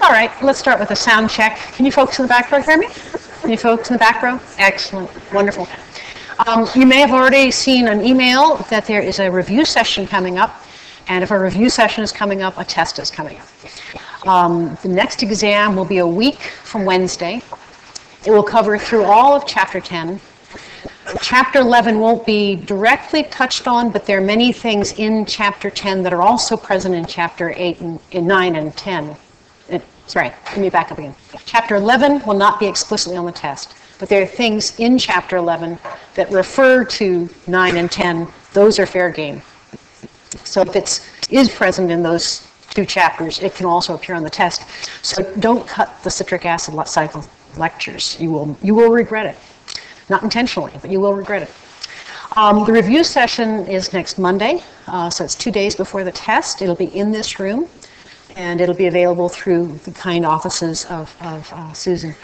All right, let's start with a sound check. Can you folks in the back row hear me? Can you folks in the back row? Excellent, wonderful. You may have already seen an email that there is a review session coming up, and if a review session is coming up, a test is coming up. The next exam will be a week from Wednesday. It will cover through all of Chapter 10. Chapter 11 won't be directly touched on, but there are many things in Chapter 10 that are also present in Chapter 8 and in 9 and 10. Sorry, let me back up again. Chapter 11 will not be explicitly on the test, but there are things in Chapter 11 that refer to 9 and 10. Those are fair game. So if it is present in those two chapters, it can also appear on the test. So don't cut the citric acid cycle lectures. You will regret it. Not intentionally, but you will regret it. The review session is next Monday, so it's 2 days before the test. It'll be in this room, and it'll be available through the kind offices of Susan.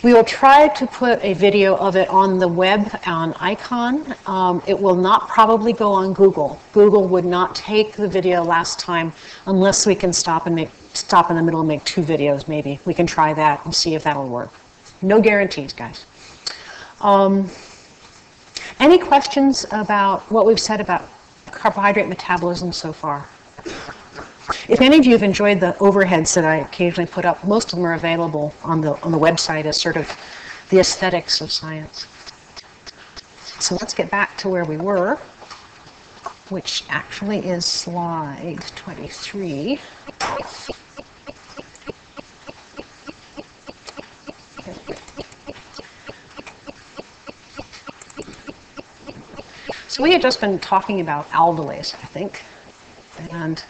We will try to put a video of it on the web on Icon. It will not probably go on Google. Google would not take the video last time unless we can stop in the middle and make 2 videos maybe. We can try that and see if that'll work. No guarantees, guys. Any questions about what we've said about carbohydrate metabolism so far? If any of you have enjoyed the overheads that I occasionally put up, most of them are available on the website as sort of the aesthetics of science. So let's get back to where we were, which actually is slide 23. So we had just been talking about aldolase, I think, and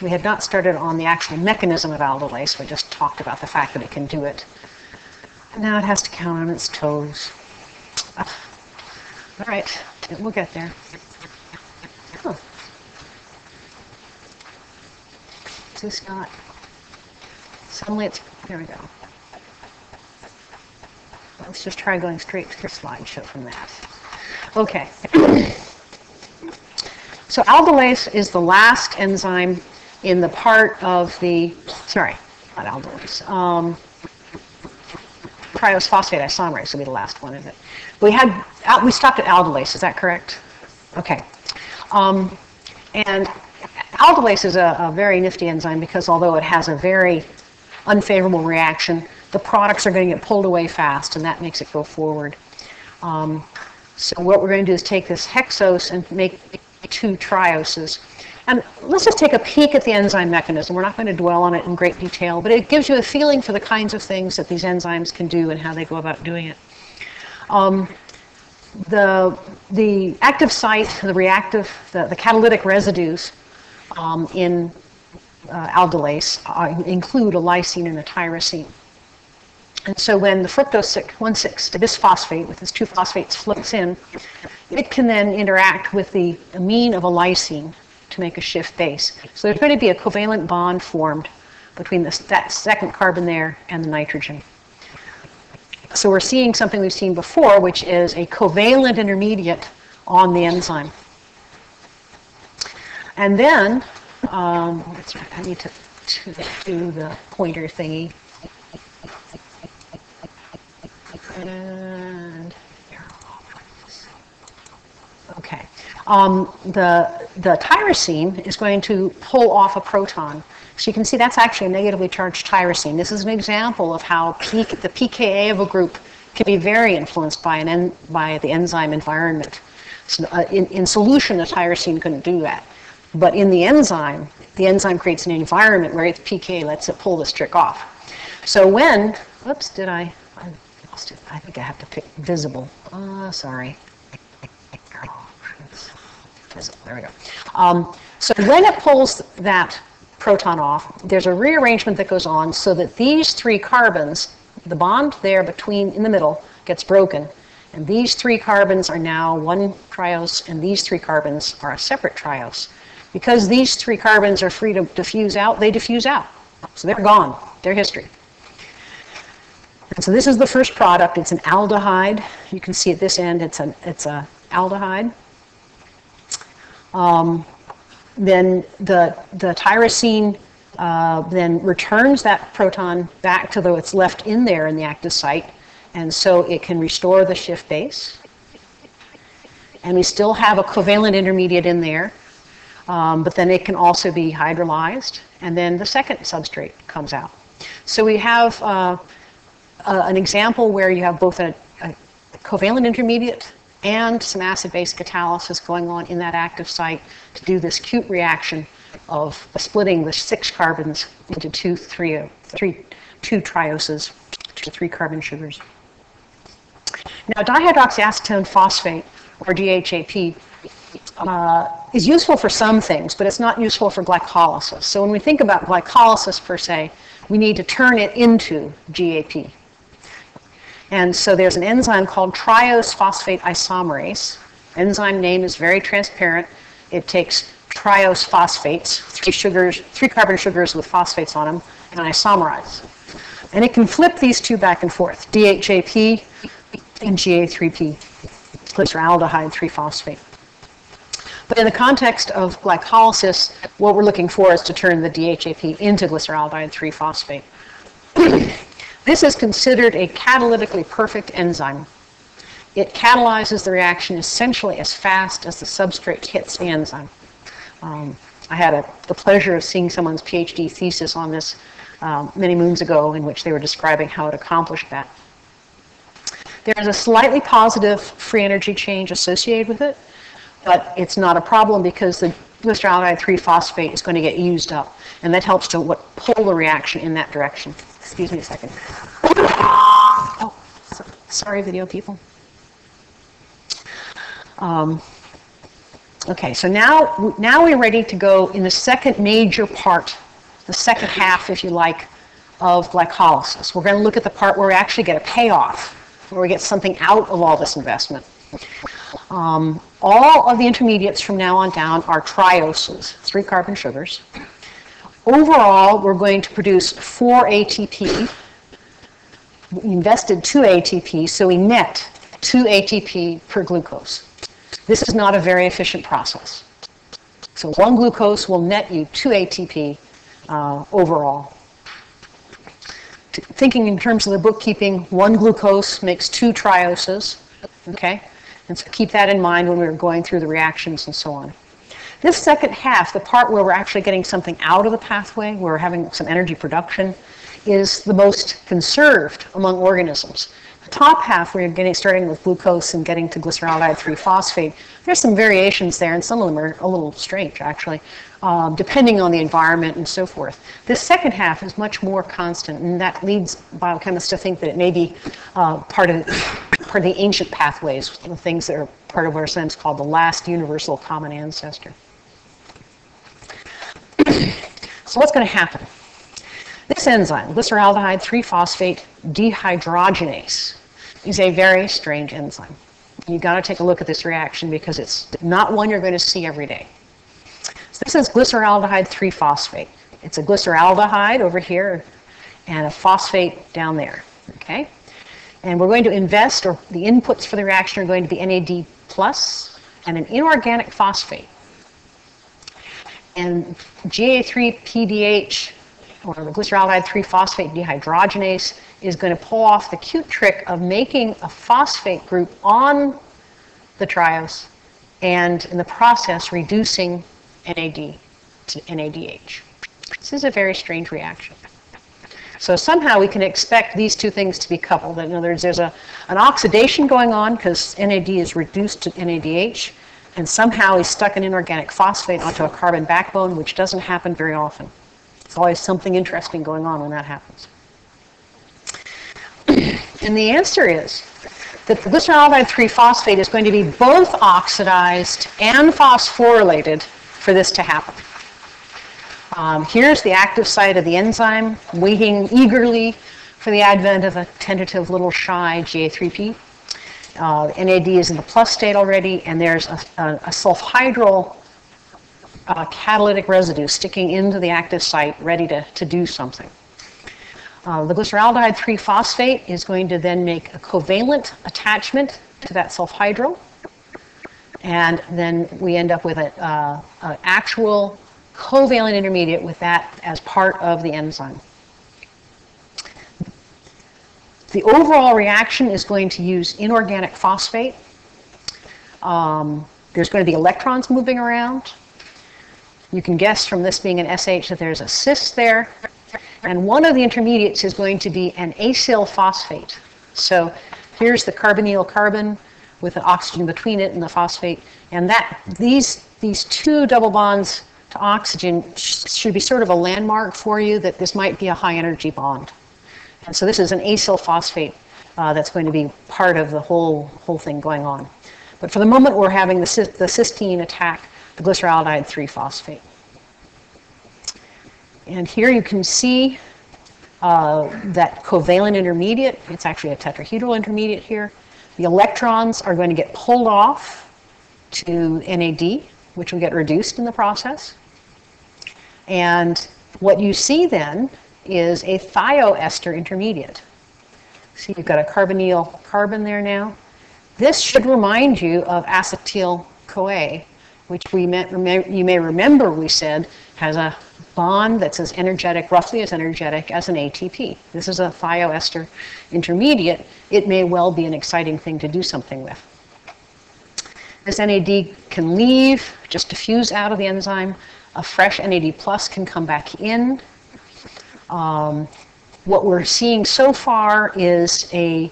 we had not started on the actual mechanism of aldolase. We just talked about the fact that it can do it. And now it has to count on its toes. All right, we'll get there. Huh. Is this not? Suddenly it's, there we go. Let's just try going straight to the slideshow from that. Okay. So aldolase is the last enzyme in the part of the, sorry, not aldolase, triose-phosphate isomerase will be the last one, isn't it? We stopped at aldolase, is that correct? Okay. And aldolase is a very nifty enzyme because although it has a very unfavorable reaction, the products are going to get pulled away fast, and that makes it go forward. So what we're going to do is take this hexose and make 2 trioses. And let's just take a peek at the enzyme mechanism. We're not going to dwell on it in great detail, but it gives you a feeling for the kinds of things that these enzymes can do and how they go about doing it. The active site, the reactive, the catalytic residues in aldolase include a lysine and a tyrosine. And so when the fructose 1,6-bisphosphate with its 2 phosphates floats in, it can then interact with the amine of a lysine to make a Schiff base. So there's going to be a covalent bond formed between that second carbon there and the nitrogen. So we're seeing something we've seen before, which is a covalent intermediate on the enzyme. And then, that's right, I need to do the pointer thingy. And okay, the tyrosine is going to pull off a proton. So you can see that's actually a negatively charged tyrosine. This is an example of how the pKa of a group can be very influenced by the enzyme environment. So, in solution, the tyrosine couldn't do that, but in the enzyme creates an environment where its pKa lets it pull this trick off. So when, whoops, I think I have to pick visible. Sorry. Visible. There we go. So when it pulls that proton off, there's a rearrangement that goes on so that these 3 carbons, the bond there in the middle, gets broken. And these 3 carbons are now one triose, and these 3 carbons are a separate triose. Because these 3 carbons are free to diffuse out, they diffuse out. So they're gone. They're history. And so this is the first product. It's an aldehyde. You can see at this end it's a aldehyde. Then the tyrosine then returns that proton back to what's left in there in the active site, and so it can restore the Schiff base. And we still have a covalent intermediate in there, but then it can also be hydrolyzed, and then the second substrate comes out. So we have an example where you have both a covalent intermediate and some acid-base catalysis going on in that active site to do this acute reaction of splitting the 6 carbons into two trioses, 3 carbon sugars. Now, dihydroxyacetone phosphate, or DHAP, is useful for some things, but it's not useful for glycolysis. So when we think about glycolysis per se, we need to turn it into GAP. And so there's an enzyme called triose phosphate isomerase. Enzyme name is very transparent. It takes triose phosphates, 3 carbon sugars with phosphates on them, and isomerizes. And it can flip these two back and forth, DHAP and GA3P, glyceraldehyde 3-phosphate. But in the context of glycolysis, what we're looking for is to turn the DHAP into glyceraldehyde 3-phosphate. This is considered a catalytically perfect enzyme. It catalyzes the reaction essentially as fast as the substrate hits the enzyme. I had the pleasure of seeing someone's PhD thesis on this many moons ago, in which they were describing how it accomplished that. There's a slightly positive free energy change associated with it, but it's not a problem because the glyceraldehyde 3-phosphate is going to get used up, and that helps to pull the reaction in that direction. Excuse me a second. Oh, sorry, video people. Okay, so now we're ready to go in the second major part, the second half, if you like, of glycolysis. We're going to look at the part where we actually get a payoff, where we get something out of all this investment. All of the intermediates from now on down are trioses, 3 carbon sugars. Overall, we're going to produce 4 ATP. We invested 2 ATP, so we net 2 ATP per glucose. This is not a very efficient process. So 1 glucose will net you 2 ATP overall. Thinking in terms of the bookkeeping, 1 glucose makes 2 trioses, okay? And so keep that in mind when we're going through the reactions and so on. This second half, the part where we're actually getting something out of the pathway, where we're having some energy production, is the most conserved among organisms. The top half, where you're starting with glucose and getting to glyceraldehyde 3-phosphate, there's some variations there, and some of them are a little strange, actually, depending on the environment and so forth. This second half is much more constant, and that leads biochemists to think that it may be part of the ancient pathways, the things that are part of what are sometimes called the last universal common ancestor. So what's going to happen? This enzyme, glyceraldehyde 3-phosphate dehydrogenase, is a very strange enzyme. You've got to take a look at this reaction because it's not one you're going to see every day. So this is glyceraldehyde 3-phosphate. It's a glyceraldehyde over here and a phosphate down there, okay? And we're going to invest, or the inputs for the reaction are going to be NAD plus and an inorganic phosphate. And GA3-PDH, or the glyceraldehyde 3-phosphate dehydrogenase, is going to pull off the cute trick of making a phosphate group on the triose and in the process reducing NAD to NADH. This is a very strange reaction. So somehow we can expect these two things to be coupled. In other words, there's an oxidation going on because NAD is reduced to NADH, and somehow he's stuck an inorganic phosphate onto a carbon backbone, which doesn't happen very often. There's always something interesting going on when that happens. And the answer is that the glyceraldehyde 3-phosphate is going to be both oxidized and phosphorylated for this to happen. Here's the active site of the enzyme, waiting eagerly for the advent of a tentative little shy GA3P. NAD is in the plus state already, and there's a sulfhydryl catalytic residue sticking into the active site, ready to do something. The glyceraldehyde 3-phosphate is going to then make a covalent attachment to that sulfhydryl, And then we end up with an actual covalent intermediate with that as part of the enzyme. The overall reaction is going to use inorganic phosphate. There's going to be electrons moving around. You can guess from this being an SH that there's a cis there. And one of the intermediates is going to be an acyl phosphate. So here's the carbonyl carbon with an oxygen between it and the phosphate. And these two double bonds to oxygen should be sort of a landmark for you that this might be a high energy bond. And so this is an acyl phosphate that's going to be part of the whole thing going on. But for the moment, we're having the cysteine attack the glyceraldehyde 3-phosphate. And here you can see that covalent intermediate. It's actually a tetrahedral intermediate here. The electrons are going to get pulled off to NAD, which will get reduced in the process. And what you see then is a thioester intermediate. See, you've got a carbonyl carbon there now. This should remind you of acetyl-CoA, which you may remember we said has a bond that's as energetic, roughly as energetic as an ATP. This is a thioester intermediate. It may well be an exciting thing to do something with. This NAD can leave, just diffuse out of the enzyme. A fresh NAD plus can come back in. What we're seeing so far is the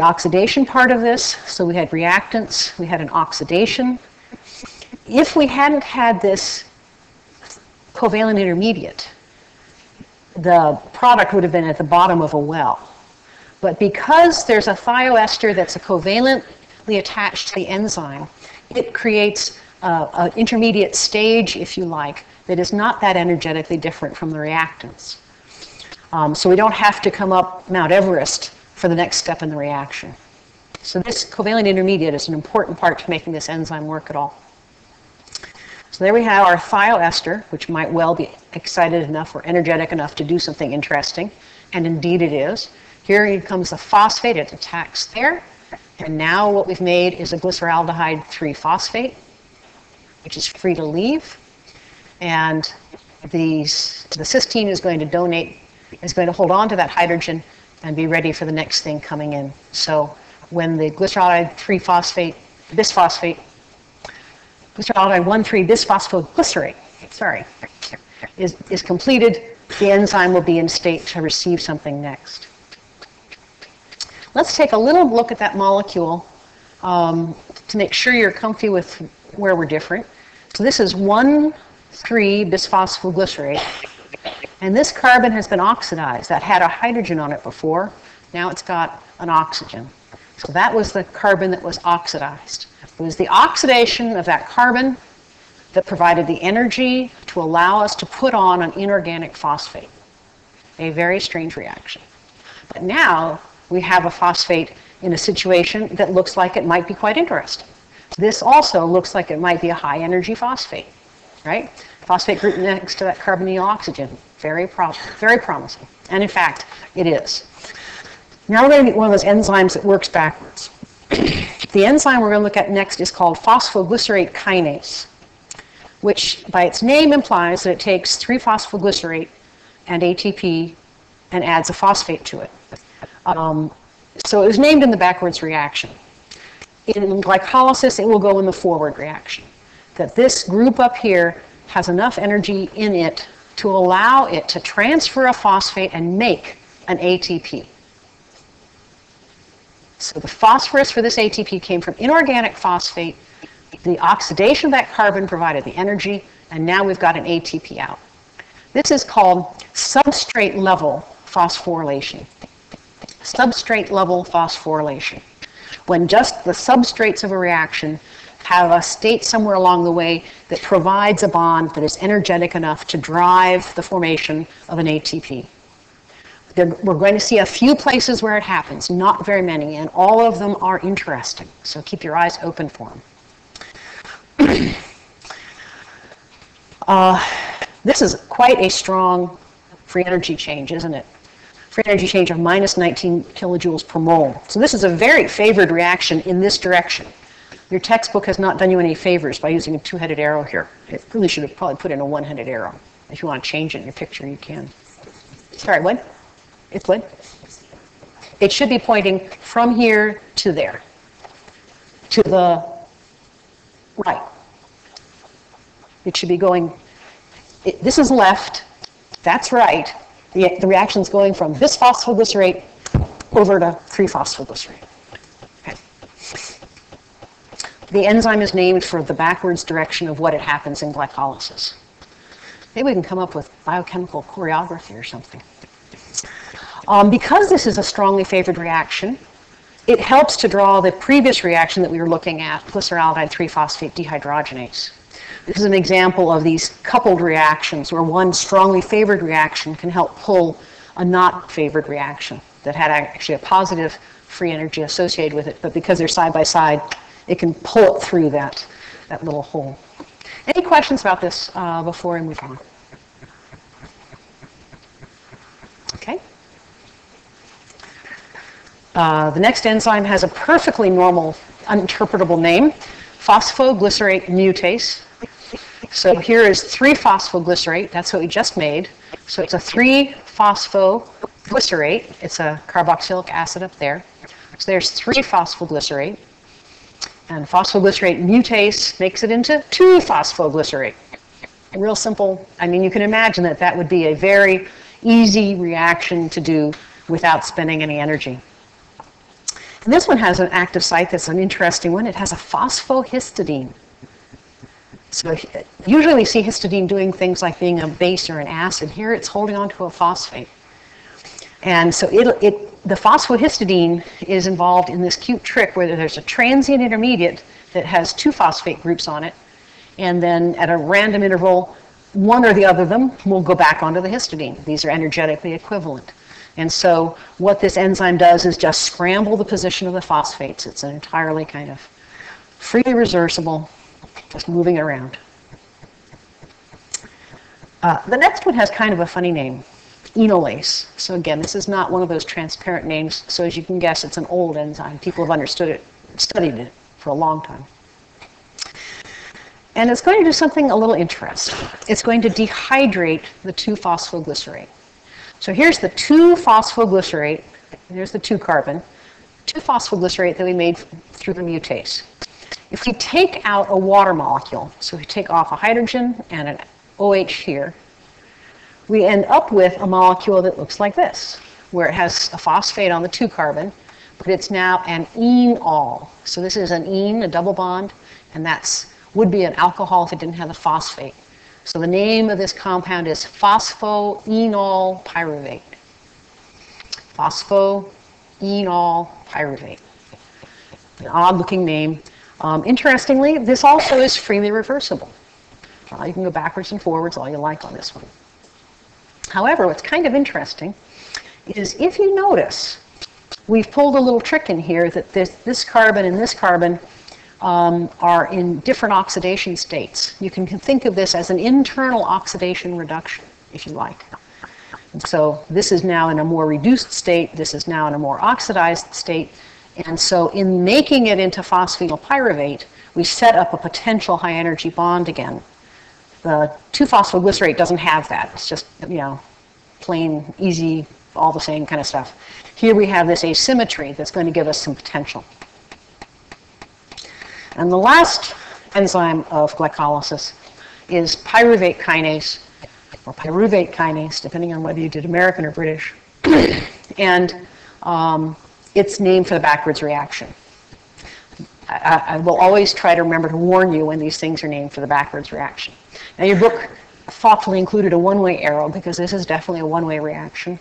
oxidation part of this. So we had reactants, we had an oxidation. If we hadn't had this covalent intermediate, the product would have been at the bottom of a well. But because there's a thioester that's a covalently attached to the enzyme, it creates an intermediate stage, if you like, that is not that energetically different from the reactants. So we don't have to come up Mount Everest for the next step in the reaction. So this covalent intermediate is an important part to making this enzyme work at all. So there we have our thioester, which might well be excited enough or energetic enough to do something interesting, and indeed it is. Here comes the phosphate, it attacks there, and now what we've made is a glyceraldehyde 3-phosphate, which is free to leave, and the cysteine is going to hold on to that hydrogen and be ready for the next thing coming in. So when the glyceraldehyde 3-phosphate, bisphosphate, glyceraldehyde 1,3-bisphosphoglycerate, is completed, the enzyme will be in state to receive something next. Let's take a little look at that molecule to make sure you're comfy with where we're different. So this is 1,3-bisphosphoglycerate. And this carbon has been oxidized. That had a hydrogen on it before. Now it's got an oxygen. So that was the carbon that was oxidized. It was the oxidation of that carbon that provided the energy to allow us to put on an inorganic phosphate. A very strange reaction. But now we have a phosphate in a situation that looks like it might be quite interesting. This also looks like it might be a high energy phosphate, right? Phosphate group next to that carbonyl oxygen. Very promising. And in fact, it is. Now we're going to get one of those enzymes that works backwards. The enzyme we're going to look at next is called phosphoglycerate kinase, which by its name implies that it takes 3-phosphoglycerate and ATP and adds a phosphate to it. So it was named in the backwards reaction. In glycolysis, it will go in the forward reaction. That this group up here has enough energy in it to allow it to transfer a phosphate and make an ATP. So the phosphorus for this ATP came from inorganic phosphate. The oxidation of that carbon provided the energy, and now we've got an ATP out. This is called substrate level phosphorylation. Substrate level phosphorylation. When just the substrates of a reaction have a state somewhere along the way that provides a bond that is energetic enough to drive the formation of an ATP. We're going to see a few places where it happens, not very many, and all of them are interesting. So keep your eyes open for them. This is quite a strong free energy change, isn't it? Free energy change of minus 19 kilojoules per mole. So this is a very favored reaction in this direction. Your textbook has not done you any favors by using a two-headed arrow here. It really should have probably put in a one-headed arrow. If you want to change it in your picture, you can. Sorry, what? It's what? It should be pointing from here to there, to the right. It should be going, this is left, that's right. The reaction's going from this phosphoglycerate over to 3-phosphoglycerate. Okay. The enzyme is named for the backwards direction of what it happens in glycolysis. Maybe we can come up with biochemical choreography or something. Because this is a strongly favored reaction, it helps to draw the previous reaction that we were looking at, glyceraldehyde 3-phosphate dehydrogenase. This is an example of these coupled reactions where one strongly favored reaction can help pull a not favored reaction that had actually a positive free energy associated with it, but because they're side by side, it can pull it through that little hole. Any questions about this before we move on? Okay. The next enzyme has a perfectly normal, uninterpretable name, phosphoglycerate mutase. So here is 3-phosphoglycerate, that's what we just made. So it's a 3-phosphoglycerate, it's a carboxylic acid up there. So there's 3-phosphoglycerate, and phosphoglycerate mutase makes it into 2-phosphoglycerate. Real simple. I mean, you can imagine that that would be a very easy reaction to do without spending any energy. And this one has an active site that's an interesting one. It has a phosphohistidine. So usually we see histidine doing things like being a base or an acid. Here it's holding on to a phosphate. And so the phosphohistidine is involved in this cute trick where there's a transient intermediate that has 2 phosphate groups on it. And then at a random interval, one or the other of them will go back onto the histidine. These are energetically equivalent. And so what this enzyme does is just scramble the position of the phosphates. It's an entirely kind of freely reversible, just moving around. The next one has kind of a funny name, enolase. So again, this is not one of those transparent names. So as you can guess, it's an old enzyme. People have understood it, studied it for a long time. And it's going to do something a little interesting. It's going to dehydrate the 2-phosphoglycerate. So here's the 2-phosphoglycerate, here's the 2-carbon, 2-phosphoglycerate that we made through the mutase. If we take out a water molecule, so we take off a hydrogen and an OH here, we end up with a molecule that looks like this, where it has a phosphate on the 2-carbon, but it's now an enol. So this is an ene, a double bond, and that would be an alcohol if it didn't have the phosphate. So the name of this compound is phosphoenol pyruvate. Phosphoenol pyruvate. An odd-looking name. Interestingly, this also is freely reversible. You can go backwards and forwards all you like on this one. However, what's kind of interesting is if you notice, we've pulled a little trick in here that this carbon and this carbon are in different oxidation states. You can think of this as an internal oxidation reduction, if you like. And so this is now in a more reduced state, this is now in a more oxidized state, and so in making it into phosphenylpyruvate, we set up a potential high energy bond again. The 2-phosphoglycerate doesn't have that. It's just, plain, easy, all the same kind of stuff. Here we have this asymmetry that's going to give us some potential. And the last enzyme of glycolysis is pyruvate kinase, or pyruvate kinase, depending on whether you did American or British. And it's named for the backwards reaction. I will always try to remember to warn you when these things are named for the backwards reaction. Now your book thoughtfully included a one-way arrow because this is definitely a one-way reaction.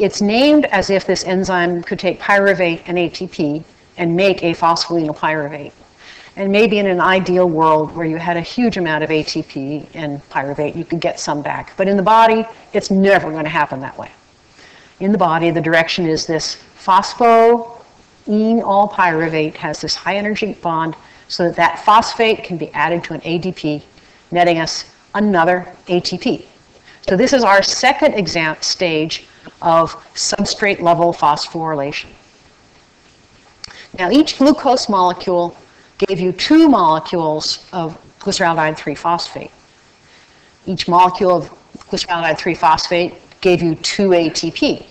It's named as if this enzyme could take pyruvate and ATP and make a phosphoenolpyruvate. And maybe in an ideal world where you had a huge amount of ATP and pyruvate, you could get some back. But in the body, it's never going to happen that way. In the body, the direction is this phosphoenolpyruvate has this high energy bond so that that phosphate can be added to an ADP, netting us another ATP. So this is our second stage of substrate level phosphorylation. Now each glucose molecule gave you 2 molecules of glyceraldehyde 3-phosphate. Each molecule of glyceraldehyde 3-phosphate gave you 2 ATP.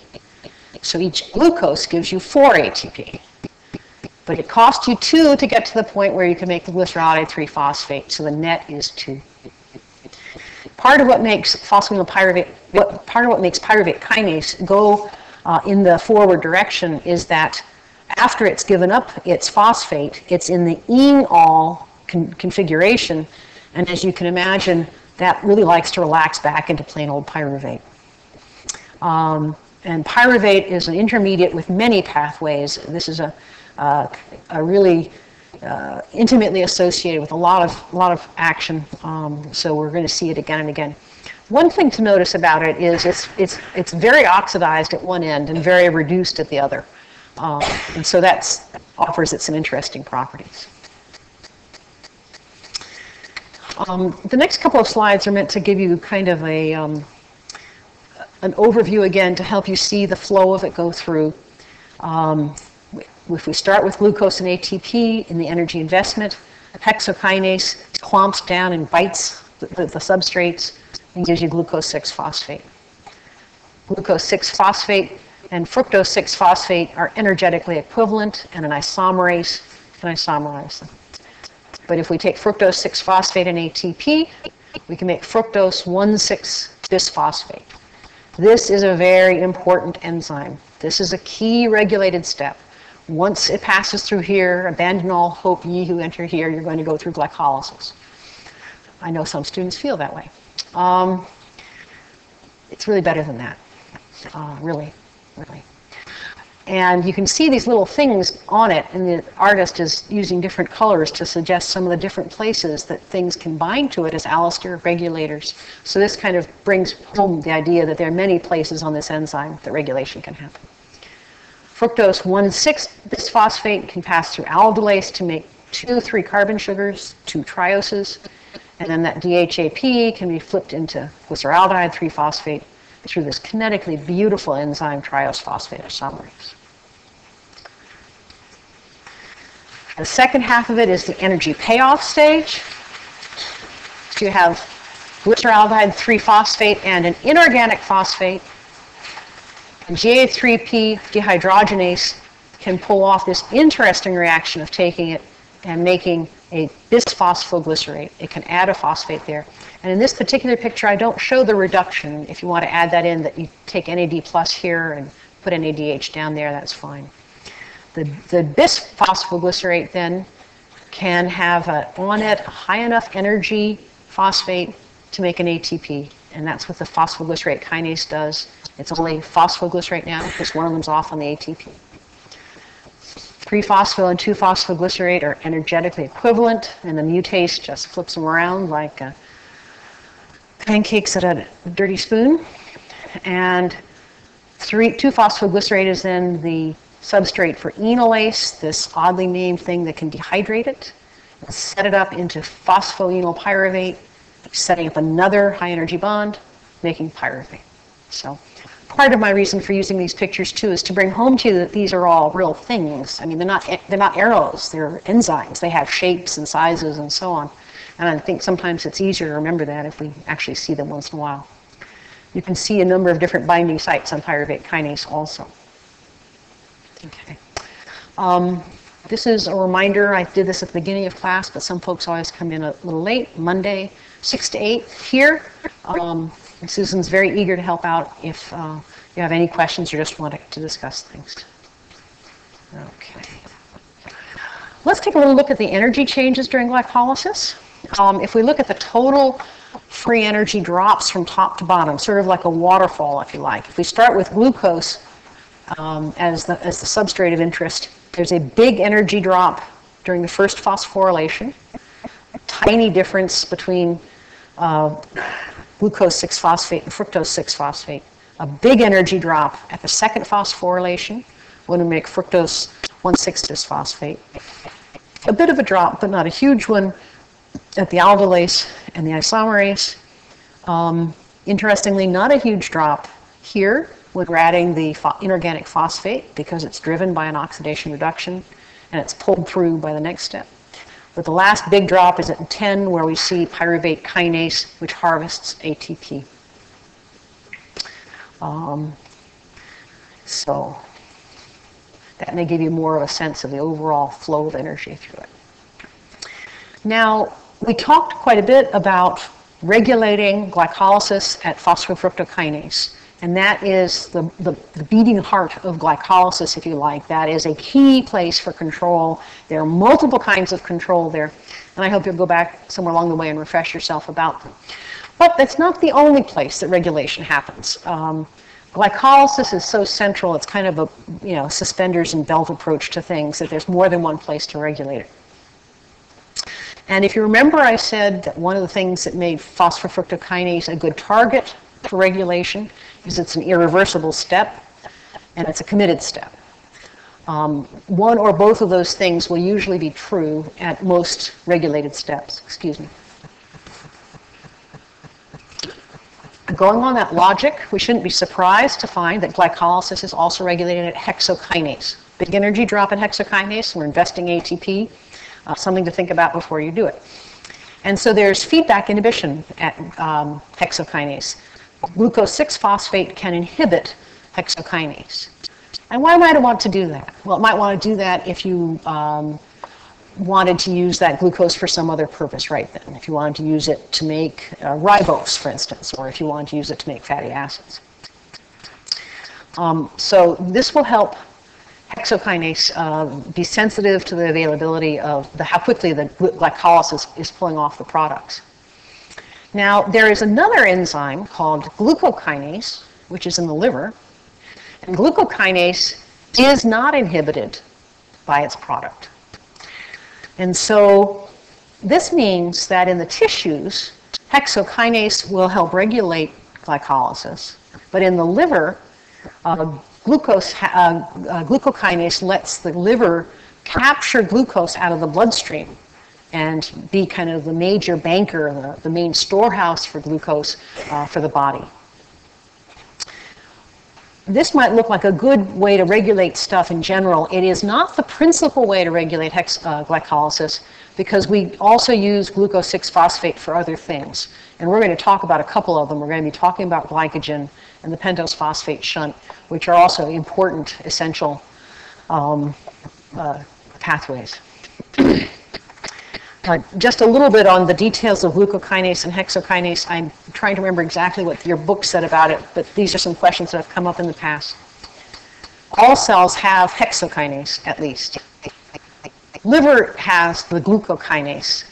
So each glucose gives you 4 ATP. But it cost you 2 to get to the point where you can make the glyceraldehyde 3-phosphate, so the net is 2. Part of what makes pyruvate kinase go in the forward direction is that after it's given up its phosphate, it's in the ene-all configuration, and as you can imagine, that really likes to relax back into plain old pyruvate. And pyruvate is an intermediate with many pathways. This is a really intimately associated with a lot of action. So we're going to see it again and again. One thing to notice about it is it's very oxidized at one end and very reduced at the other. And so that offers it some interesting properties. The next couple of slides are meant to give you kind of an overview again to help you see the flow of it go through. If we start with glucose and ATP in the energy investment, hexokinase clomps down and bites the substrates and gives you glucose 6-phosphate. Glucose 6-phosphate and fructose 6-phosphate are energetically equivalent, and an isomerase can isomerize them. But if we take fructose 6-phosphate and ATP, we can make fructose 1,6-bisphosphate. This is a very important enzyme. This is a key regulated step. Once it passes through here, abandon all hope, ye who enter here, you're going to go through glycolysis. I know some students feel that way. It's really better than that, really. And you can see these little things on it, and the artist is using different colors to suggest some of the different places that things can bind to it as allosteric regulators. So this kind of brings home the idea that there are many places on this enzyme that regulation can happen. Fructose 1,6-bisphosphate can pass through aldolase to make 2 3-carbon sugars, 2 trioses, and then that DHAP can be flipped into glyceraldehyde 3-phosphate through this kinetically beautiful enzyme triose phosphate isomerase. The second half of it is the energy payoff stage. So you have glyceraldehyde 3-phosphate and an inorganic phosphate. And GA3P dehydrogenase can pull off this interesting reaction of taking it and making a bisphosphoglycerate. It can add a phosphate there. And in this particular picture, I don't show the reduction. If you want to add that in, that you take NAD plus here and put NADH down there, that's fine. The bisphosphoglycerate then can have on it high enough energy phosphate to make an ATP. And that's what the phosphoglycerate kinase does. It's only phosphoglycerate now because one of them's off on the ATP. 3-phospho and 2-phosphoglycerate are energetically equivalent, and the mutase just flips them around like pancakes at a dirty spoon. And 2-phosphoglycerate is then the substrate for enolase, this oddly named thing that can dehydrate it, set it up into phosphoenol pyruvate, setting up another high energy bond, making pyruvate. So part of my reason for using these pictures too is to bring home to you that these are all real things. I mean, they're not arrows, they're enzymes. They have shapes and sizes and so on. And I think sometimes it's easier to remember that if we actually see them once in a while. You can see a number of different binding sites on pyruvate kinase also. Okay. This is a reminder. I did this at the beginning of class, but some folks always come in a little late. Monday, 6 to 8 here. Susan's very eager to help out if you have any questions or just want to discuss things. Okay. Let's take a little look at the energy changes during glycolysis. If we look at the total free energy drops from top to bottom, sort of like a waterfall, if you like. If we start with glucose as the substrate of interest, there's a big energy drop during the first phosphorylation, a tiny difference between glucose 6-phosphate and fructose 6-phosphate, a big energy drop at the second phosphorylation when we make fructose 1,6-bisphosphate, a bit of a drop, but not a huge one, at the aldolase and the isomerase. Interestingly, not a huge drop here when we're adding the inorganic phosphate because it's driven by an oxidation reduction and it's pulled through by the next step. But the last big drop is at 10, where we see pyruvate kinase, which harvests ATP. So that may give you more of a sense of the overall flow of energy through it. Now, we talked quite a bit about regulating glycolysis at phosphofructokinase. And that is the beating heart of glycolysis, if you like. That is a key place for control. There are multiple kinds of control there. And I hope you'll go back somewhere along the way and refresh yourself about them. But that's not the only place that regulation happens. Glycolysis is so central, it's kind of a suspenders and belt approach to things, that there's more than one place to regulate it. And if you remember, I said that one of the things that made phosphofructokinase a good target for regulation is it's an irreversible step, and it's a committed step. One or both of those things will usually be true at most regulated steps. Excuse me. Going on that logic, we shouldn't be surprised to find that glycolysis is also regulated at hexokinase. Big energy drop at hexokinase, we're investing ATP, something to think about before you do it. And so there's feedback inhibition at hexokinase. Glucose 6-phosphate can inhibit hexokinase. And why might it want to do that? Well, it might want to do that if you wanted to use that glucose for some other purpose right then. If you wanted to use it to make ribose, for instance, or if you wanted to use it to make fatty acids. So this will help hexokinase be sensitive to the availability of how quickly the glycolysis is pulling off the products. Now, there is another enzyme called glucokinase, which is in the liver, and glucokinase is not inhibited by its product. And so this means that in the tissues, hexokinase will help regulate glycolysis, but in the liver, glucokinase lets the liver capture glucose out of the bloodstream and be kind of the major banker, the main storehouse for glucose for the body. This might look like a good way to regulate stuff in general. It is not the principal way to regulate glycolysis, because we also use glucose 6-phosphate for other things. And we're going to talk about a couple of them. We're going to be talking about glycogen and the pentose phosphate shunt, which are also important, essential pathways. Just a little bit on the details of glucokinase and hexokinase. I'm trying to remember exactly what your book said about it, but these are some questions that have come up in the past. All cells have hexokinase, at least. Liver has the glucokinase.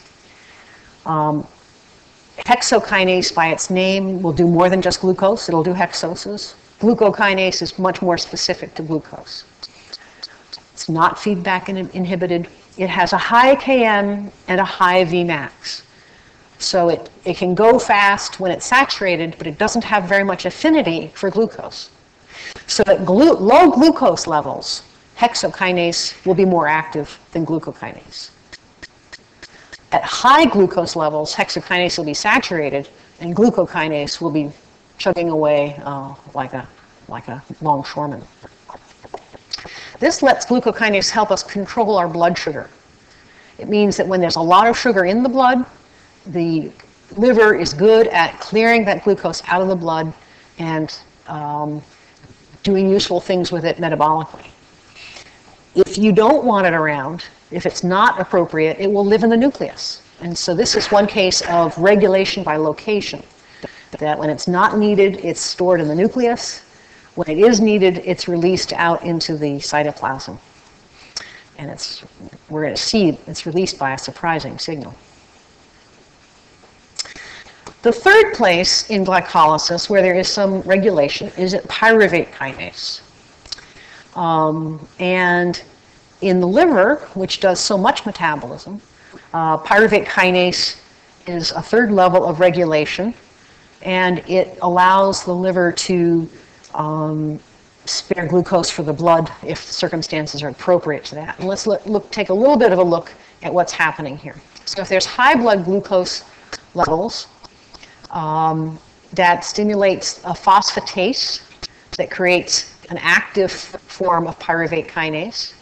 Hexokinase, by its name, will do more than just glucose. It'll do hexoses. Glucokinase is much more specific to glucose. It's not feedback inhibited. It has a high Km and a high Vmax. So it can go fast when it's saturated, but it doesn't have very much affinity for glucose. So at low glucose levels, hexokinase will be more active than glucokinase. At high glucose levels, hexokinase will be saturated, and glucokinase will be chugging away like a longshoreman. This lets glucokinase help us control our blood sugar. It means that when there's a lot of sugar in the blood, the liver is good at clearing that glucose out of the blood and doing useful things with it metabolically. If you don't want it around, if it's not appropriate, it will live in the nucleus. And so this is one case of regulation by location, that when it's not needed, it's stored in the nucleus. When it is needed, it's released out into the cytoplasm. And we're going to see it's released by a surprising signal. The third place in glycolysis where there is some regulation is at pyruvate kinase. And in the liver, which does so much metabolism, pyruvate kinase is a third level of regulation, and it allows the liver to spare glucose for the blood if circumstances are appropriate to that. And let's take a little bit of a look at what's happening here. So if there's high blood glucose levels, that stimulates a phosphatase that creates an active form of pyruvate kinase.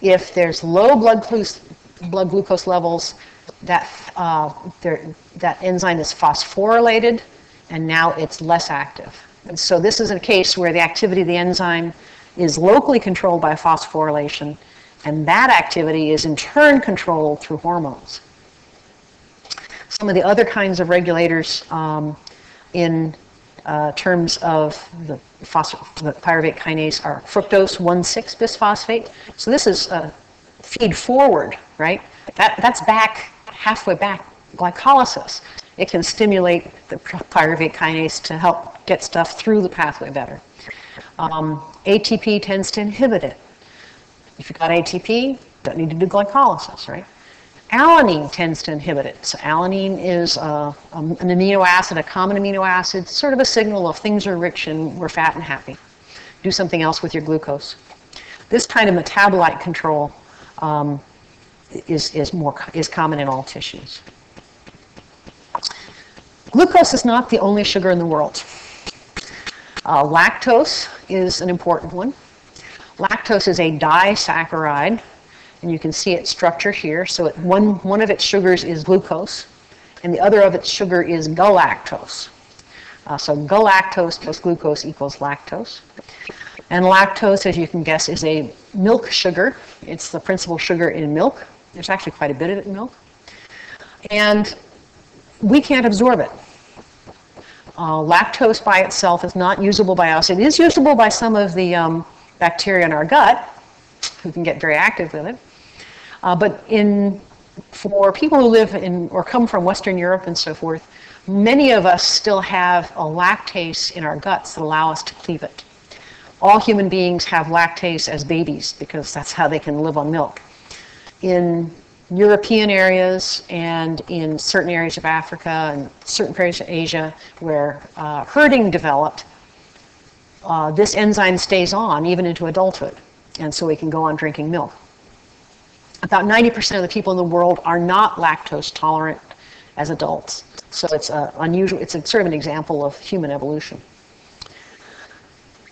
If there's low blood blood glucose levels, that enzyme is phosphorylated, and now it's less active. And so this is a case where the activity of the enzyme is locally controlled by phosphorylation, and that activity is in turn controlled through hormones. Some of the other kinds of regulators in terms of the pyruvate kinase are fructose 1,6-bisphosphate. So this is feed forward, right? That's back, halfway back glycolysis. It can stimulate the pyruvate kinase to help get stuff through the pathway better. ATP tends to inhibit it. If you've got ATP, you don't need to do glycolysis, right? Alanine tends to inhibit it. So alanine is an amino acid, a common amino acid, sort of a signal of things are rich and we're fat and happy. Do something else with your glucose. This kind of metabolite control is common in all tissues. Glucose is not the only sugar in the world. Lactose is an important one. Lactose is a disaccharide, and you can see its structure here. So one of its sugars is glucose, and the other of its sugar is galactose. So galactose plus glucose equals lactose. And lactose, as you can guess, is a milk sugar. It's the principal sugar in milk. There's actually quite a bit of it in milk. And we can't absorb it. Lactose by itself is not usable by us. It is usable by some of the bacteria in our gut, who can get very active with it. But for people who live in or come from Western Europe and so forth, many of us still have a lactase in our guts that allow us to cleave it. All human beings have lactase as babies because that's how they can live on milk. In European areas and in certain areas of Africa and certain areas of Asia where herding developed, this enzyme stays on even into adulthood, and so we can go on drinking milk. About 90% of the people in the world are not lactose tolerant as adults, so it's unusual. It's sort of an example of human evolution.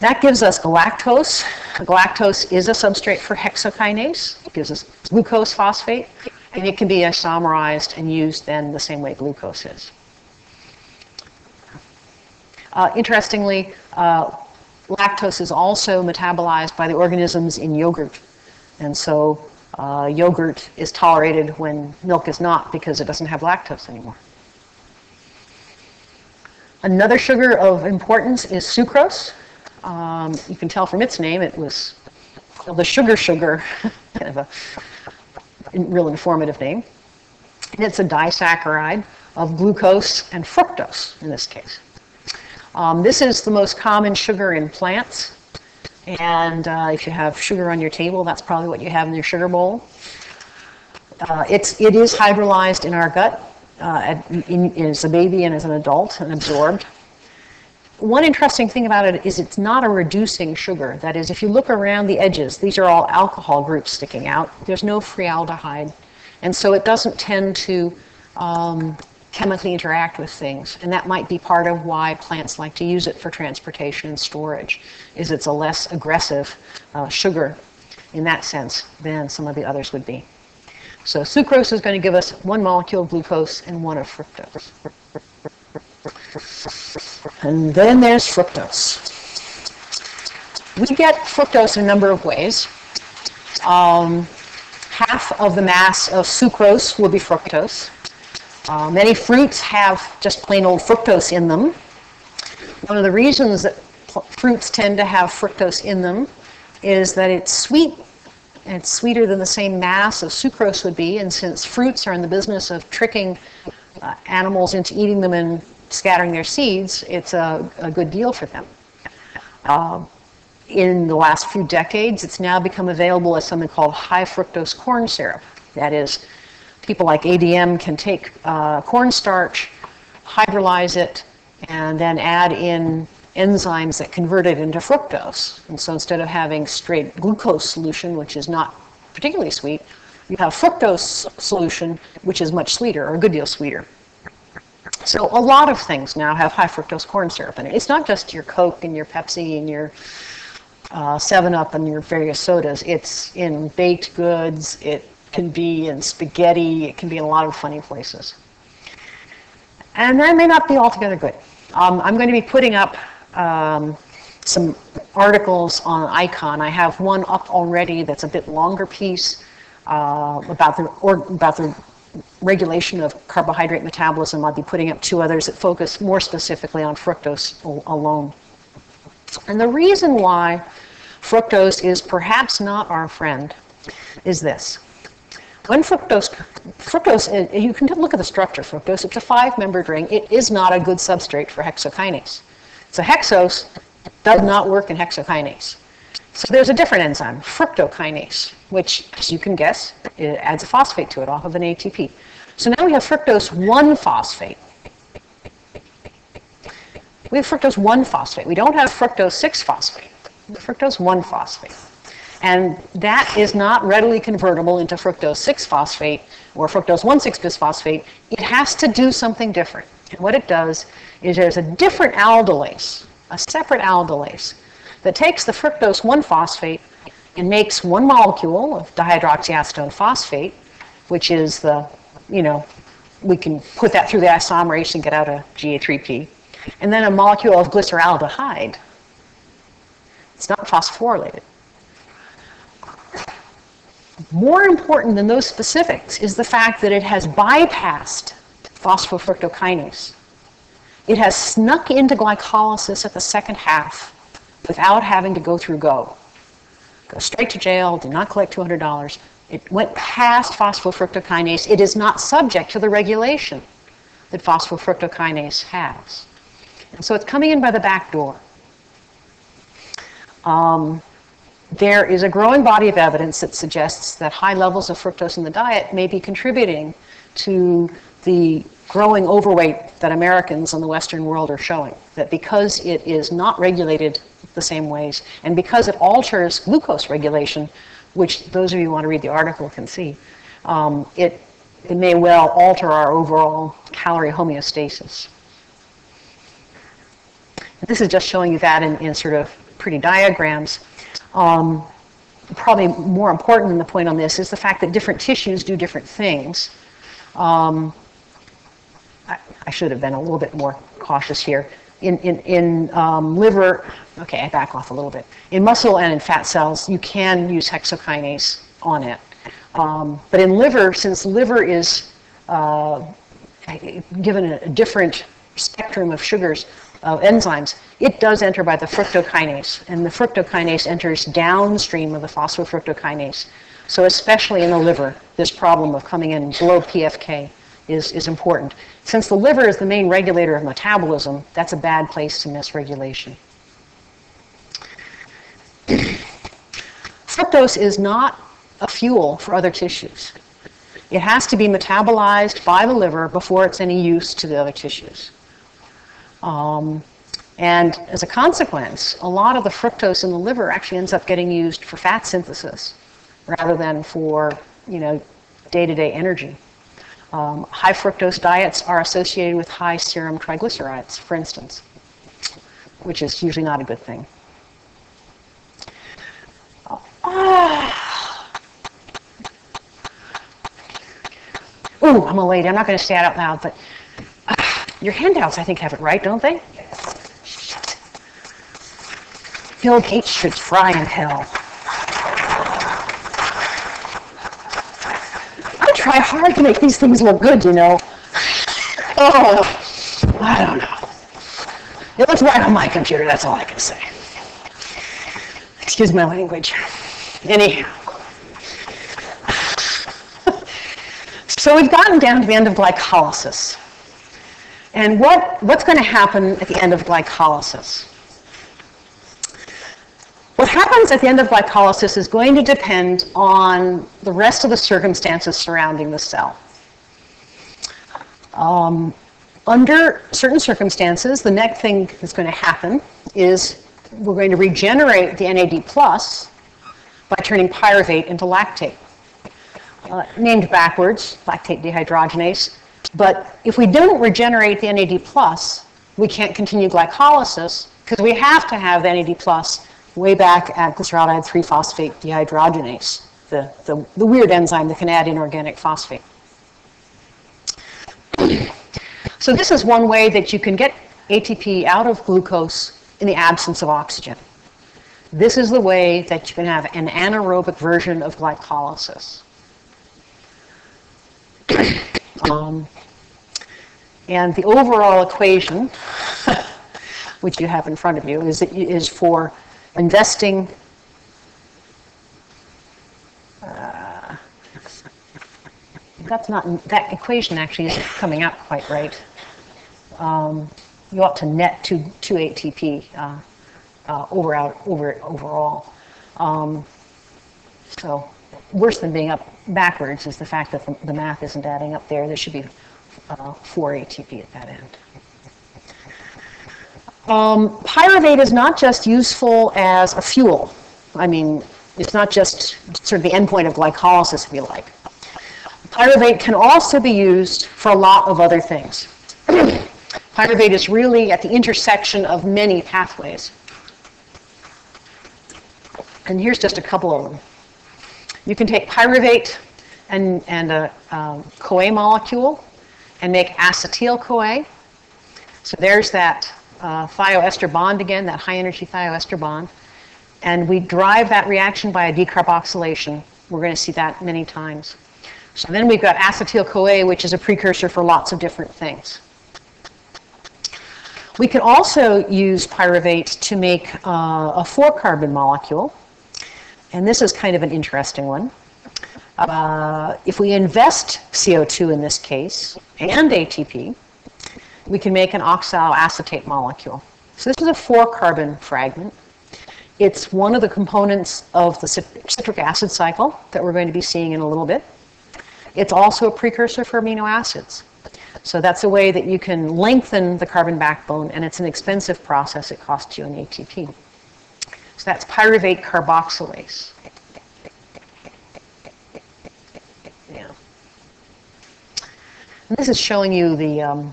That gives us galactose. Galactose is a substrate for hexokinase. It gives us glucose phosphate, and it can be isomerized and used then the same way glucose is. Interestingly, lactose is also metabolized by the organisms in yogurt, and so yogurt is tolerated when milk is not because it doesn't have lactose anymore. Another sugar of importance is sucrose. You can tell from its name it was called the sugar, kind of a real informative name. And it's a disaccharide of glucose and fructose in this case. This is the most common sugar in plants. And if you have sugar on your table, that's probably what you have in your sugar bowl. It is hydrolyzed in our gut as a baby and as an adult and absorbed. One interesting thing about it is it's not a reducing sugar. That is, if you look around the edges, these are all alcohol groups sticking out. There's no free aldehyde. And so it doesn't tend to chemically interact with things. And that might be part of why plants like to use it for transportation and storage, is it's a less aggressive sugar in that sense than some of the others would be. So sucrose is going to give us one molecule of glucose and one of fructose. And then there's fructose. We get fructose in a number of ways. Half of the mass of sucrose will be fructose. Many fruits have just plain old fructose in them. One of the reasons that fruits tend to have fructose in them is that it's sweet, and it's sweeter than the same mass of sucrose would be, and since fruits are in the business of tricking animals into eating them and scattering their seeds, it's a good deal for them. In the last few decades, it's now become available as something called high fructose corn syrup. That is, people like ADM can take cornstarch, hydrolyze it, and then add in enzymes that convert it into fructose. And so instead of having straight glucose solution, which is not particularly sweet, you have fructose solution, which is much sweeter, or a good deal sweeter. So a lot of things now have high fructose corn syrup in it. It's not just your Coke and your Pepsi and your 7-Up and your various sodas. It's in baked goods. It can be in spaghetti, it can be in a lot of funny places. And that may not be altogether good. I'm going to be putting up some articles on ICON. I have one up already that's a bit longer piece about the regulation of carbohydrate metabolism. I'll be putting up two others that focus more specifically on fructose alone. And the reason why fructose is perhaps not our friend is this. When fructose, you can look at the structure of fructose, it's a 5-membered ring. It is not a good substrate for hexokinase. So hexose does not work in hexokinase. So there's a different enzyme, fructokinase, which, as you can guess, it adds a phosphate to it off of an ATP. So now we have fructose 1-phosphate. We have fructose 1-phosphate. We don't have fructose 6-phosphate. Fructose 1-phosphate. And that is not readily convertible into fructose 6-phosphate or fructose 1,6-bisphosphate. It has to do something different. And what it does is there's a different aldolase, a separate aldolase, that takes the fructose 1-phosphate and makes one molecule of dihydroxyacetone phosphate, which is the, we can put that through the isomerase and get out a GA3P, and then a molecule of glyceraldehyde. It's not phosphorylated. More important than those specifics is the fact that it has bypassed phosphofructokinase. It has snuck into glycolysis at the second half without having to go through GO. Go straight to jail, did not collect $200. It went past phosphofructokinase. It is not subject to the regulation that phosphofructokinase has. And so it's coming in by the back door. There is a growing body of evidence that suggests that high levels of fructose in the diet may be contributing to the growing overweight that Americans in the Western world are showing. That because it is not regulated the same ways, and because it alters glucose regulation, which those of you who want to read the article can see, it may well alter our overall calorie homeostasis. This is just showing you that in sort of pretty diagrams. Probably more important than the point on this is the fact that different tissues do different things. I should have been a little bit more cautious here. In liver, okay, I back off a little bit. In muscle and in fat cells, you can use hexokinase on it. But in liver, since liver is given a different spectrum of sugars, of enzymes, it does enter by the fructokinase, and the fructokinase enters downstream of the phosphofructokinase. So especially in the liver, this problem of coming in below PFK is important. Since the liver is the main regulator of metabolism, that's a bad place to miss regulation. Fructose is not a fuel for other tissues. It has to be metabolized by the liver before it's any use to the other tissues. And as a consequence, a lot of the fructose in the liver actually ends up getting used for fat synthesis rather than for, day-to-day energy. High fructose diets are associated with high serum triglycerides, for instance, which is usually not a good thing. Ooh, I'm a lady. I'm not going to say it out loud, but your handouts, I think, have it right, don't they? Shit. Bill Gates should fry in hell. I try hard to make these things look good, Oh, I don't know. It looks right on my computer, that's all I can say. Excuse my language. Anyhow. So we've gotten down to the end of glycolysis. And what's going to happen at the end of glycolysis? What happens at the end of glycolysis is going to depend on the rest of the circumstances surrounding the cell. Under certain circumstances, the next thing that's going to happen is we're going to regenerate the NAD+ by turning pyruvate into lactate. Named backwards, lactate dehydrogenase. But if we don't regenerate the NAD+, we can't continue glycolysis because we have to have the NAD+ way back at glyceraldehyde 3-phosphate dehydrogenase. the weird enzyme that can add inorganic phosphate. So this is one way that you can get ATP out of glucose in the absence of oxygen. This is the way that you can have an anaerobic version of glycolysis. And the overall equation, which you have in front of you, is for investing that equation actually isn't coming out quite right. You ought to net 2 ATP overall. So worse than being up backwards is the fact that the math isn't adding up there. There should be 4 ATP at that end. Pyruvate is not just useful as a fuel. I mean, it's not just sort of the endpoint of glycolysis, if you like. Pyruvate can also be used for a lot of other things. Pyruvate is really at the intersection of many pathways. And here's just a couple of them. You can take pyruvate and a CoA molecule and make acetyl-CoA. So there's that thioester bond again, that high-energy thioester bond. And we drive that reaction by a decarboxylation. We're going to see that many times. So then we've got acetyl-CoA, which is a precursor for lots of different things. We can also use pyruvate to make a 4-carbon molecule. And this is kind of an interesting one. If we invest CO2 in this case, and ATP, we can make an oxaloacetate molecule. So this is a 4-carbon fragment. It's one of the components of the citric acid cycle that we're going to be seeing in a little bit. It's also a precursor for amino acids. So that's a way that you can lengthen the carbon backbone, and it's an expensive process. It costs you an ATP. So that's pyruvate carboxylase. Yeah. And this is showing you the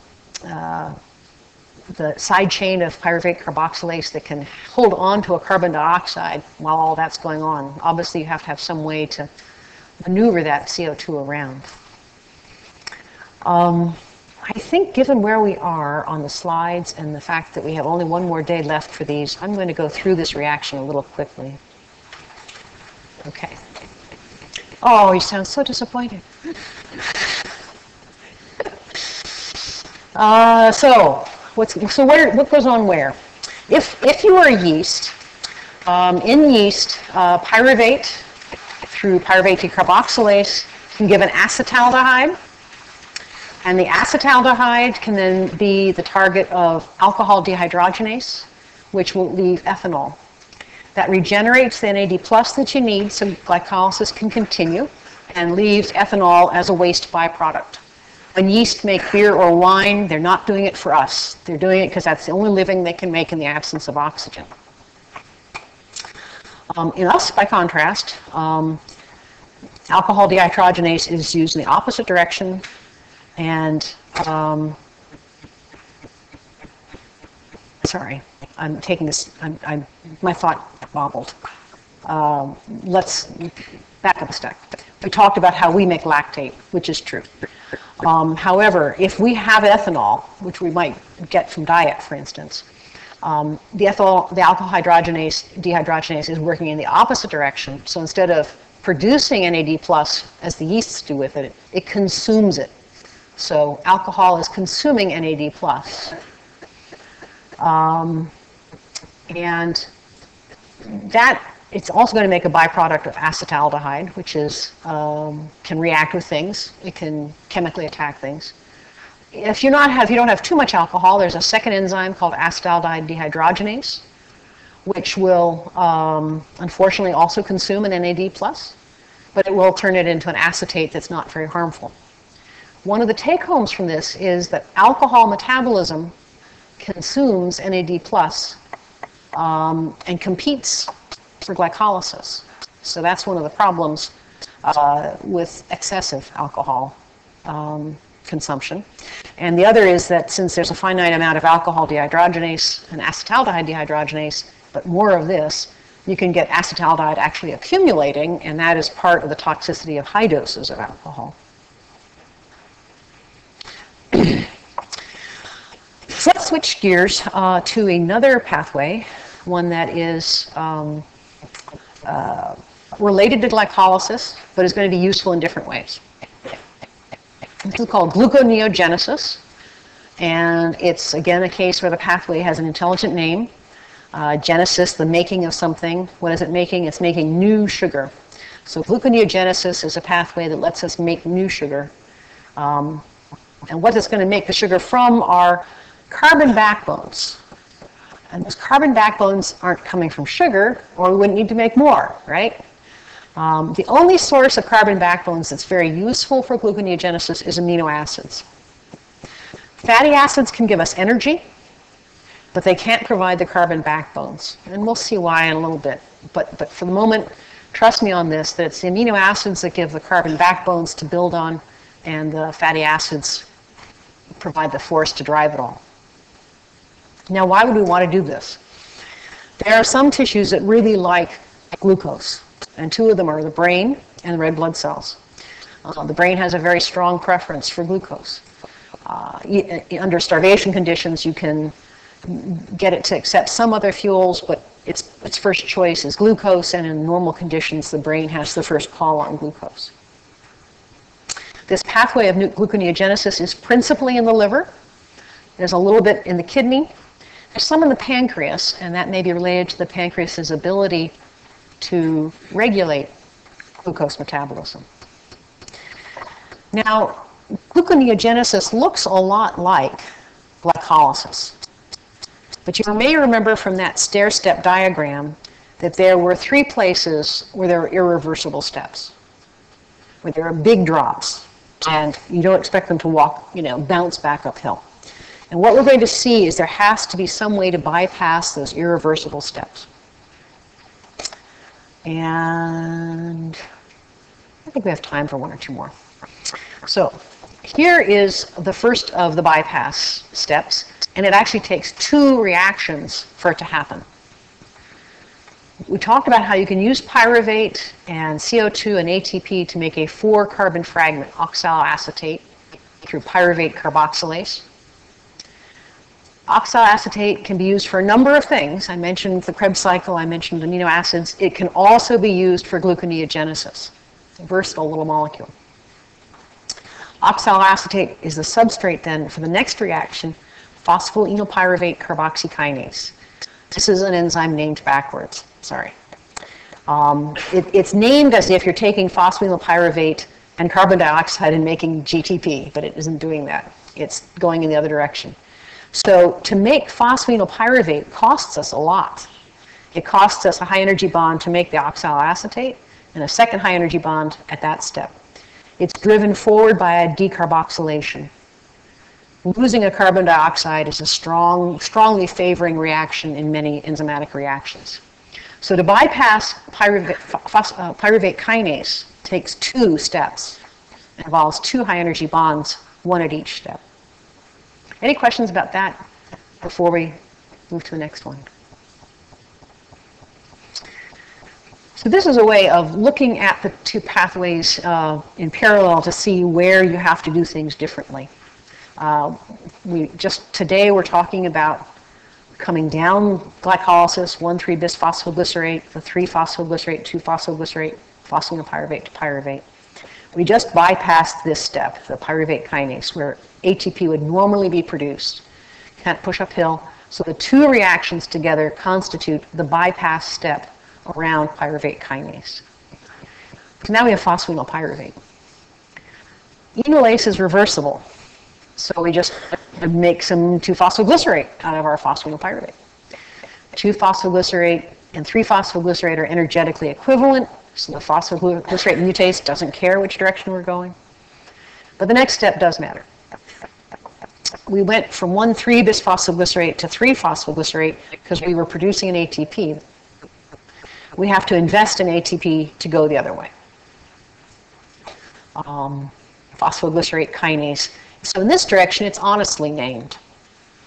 side chain of pyruvate carboxylase that can hold on to a carbon dioxide while all that's going on. Obviously, you have to have some way to maneuver that CO2 around. I think given where we are on the slides and the fact that we have only one more day left for these, I'm going to go through this reaction a little quickly. Okay. Oh, you sound so disappointed. So what goes on where? If you are a yeast, in yeast, pyruvate through pyruvate decarboxylase can give an acetaldehyde. And the acetaldehyde can then be the target of alcohol dehydrogenase, which will leave ethanol. That regenerates the NAD+ that you need so glycolysis can continue and leaves ethanol as a waste byproduct. When yeast make beer or wine, they're not doing it for us. They're doing it because that's the only living they can make in the absence of oxygen. In us, by contrast, alcohol dehydrogenase is used in the opposite direction. And, sorry, I'm taking this, my thought bobbled. Let's back up a step. We talked about how we make lactate, which is true. However, if we have ethanol, which we might get from diet, for instance, the alcohol dehydrogenase is working in the opposite direction. So instead of producing NAD+, as the yeasts do with it, it consumes it. So alcohol is consuming NAD+. And that it's also going to make a byproduct of acetaldehyde, which is can react with things. It can chemically attack things. If you don't have too much alcohol, there's a second enzyme called acetaldehyde dehydrogenase, which will unfortunately also consume an NAD+, but it will turn it into an acetate that's not very harmful. One of the take-homes from this is that alcohol metabolism consumes NAD+, and competes for glycolysis. So that's one of the problems with excessive alcohol consumption. And the other is that since there's a finite amount of alcohol dehydrogenase and acetaldehyde dehydrogenase, but more of this, you can get acetaldehyde actually accumulating, and that is part of the toxicity of high doses of alcohol. So let's switch gears to another pathway, one that is related to glycolysis, but is going to be useful in different ways. This is called gluconeogenesis, and it's, again, a case where the pathway has an intelligent name. Genesis, the making of something. What is it making? It's making new sugar. So gluconeogenesis is a pathway that lets us make new sugar. And what it's going to make the sugar from are carbon backbones. And those carbon backbones aren't coming from sugar, or we wouldn't need to make more, right? The only source of carbon backbones that's very useful for gluconeogenesis is amino acids. Fatty acids can give us energy, but they can't provide the carbon backbones. And we'll see why in a little bit. But for the moment, trust me on this, that it's the amino acids that give the carbon backbones to build on, and the fatty acids provide the force to drive it all. Now, why would we want to do this? There are some tissues that really like glucose, and two of them are the brain and the red blood cells. The brain has a very strong preference for glucose. Under starvation conditions, you can get it to accept some other fuels, but its first choice is glucose, and in normal conditions, the brain has the first call on glucose. This pathway of gluconeogenesis is principally in the liver. There's a little bit in the kidney. There's some in the pancreas, and that may be related to the pancreas's ability to regulate glucose metabolism. Now, gluconeogenesis looks a lot like glycolysis. But you may remember from that stair-step diagram that there were 3 places where there were irreversible steps, where there are big drops, and you don't expect them to bounce back uphill. And what we're going to see is there has to be some way to bypass those irreversible steps. And I think we have time for 1 or 2 more. So here is the first of the bypass steps, and it actually takes 2 reactions for it to happen. We talked about how you can use pyruvate and CO2 and ATP to make a 4-carbon fragment, oxaloacetate, through pyruvate carboxylase. Oxaloacetate can be used for a number of things. I mentioned the Krebs cycle, I mentioned amino acids. It can also be used for gluconeogenesis, a versatile little molecule. Oxaloacetate is the substrate then for the next reaction, phosphoenolpyruvate carboxykinase. This is an enzyme named backwards, sorry. It's named as if you're taking phosphoenolpyruvate and carbon dioxide and making GTP, but it isn't doing that. It's going in the other direction. So to make phosphoenolpyruvate costs us a lot. It costs us a high energy bond to make the oxaloacetate and a second high energy bond at that step. It's driven forward by a decarboxylation. Losing a carbon dioxide is a strongly favoring reaction in many enzymatic reactions. So to bypass pyruvate kinase takes 2 steps. It involves 2 high energy bonds, 1 at each step. Any questions about that before we move to the next one? So this is a way of looking at the 2 pathways in parallel to see where you have to do things differently. Today we're talking about coming down glycolysis, 1,3-bisphosphoglycerate, the 3-phosphoglycerate, 2-phosphoglycerate, phosphoenolpyruvate to pyruvate. We just bypassed this step, the pyruvate kinase, where ATP would normally be produced. Can't push uphill. So the 2 reactions together constitute the bypass step around pyruvate kinase. So now we have phosphoenolpyruvate. Enolase is reversible. So we just make some 2-phosphoglycerate out of our phosphoenolpyruvate. 2-phosphoglycerate and 3-phosphoglycerate are energetically equivalent. So the phosphoglycerate mutase doesn't care which direction we're going. But the next step does matter. We went from 1,3-bisphosphoglycerate to 3-phosphoglycerate because we were producing an ATP. We have to invest in ATP to go the other way. Phosphoglycerate kinase. So in this direction, it's honestly named.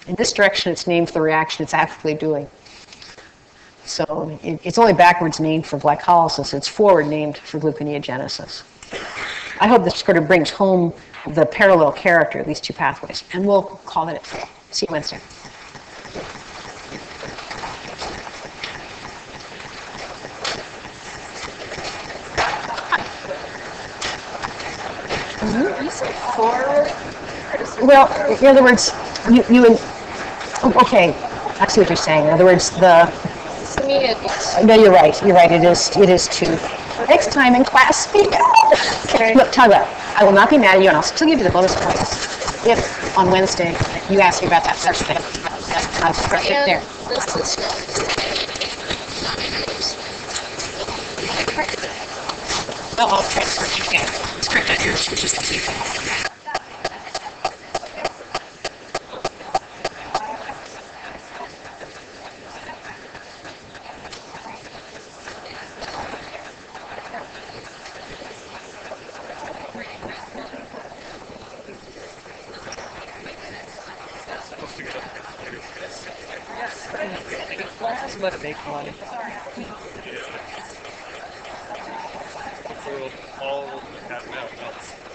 In this direction, it's named for the reaction it's actually doing. So it's only backwards named for glycolysis. It's forward named for gluconeogenesis. I hope this sort of brings home the parallel character of these two pathways. And we'll call it. See you Wednesday. You said forward? Well, in other words, okay, I see what you're saying. In other words, To me, it's... no, you're right. You're right. It is two. Next time in class, speak up. Okay. Look, tell you what, I will not be mad at you, and I'll still give you the bonus points if on Wednesday you ask me about that first thing. I'll just correct it there. This Well, I'll transfer it again. It's correct on yours, which is the Let it make money. All the cat and mouse.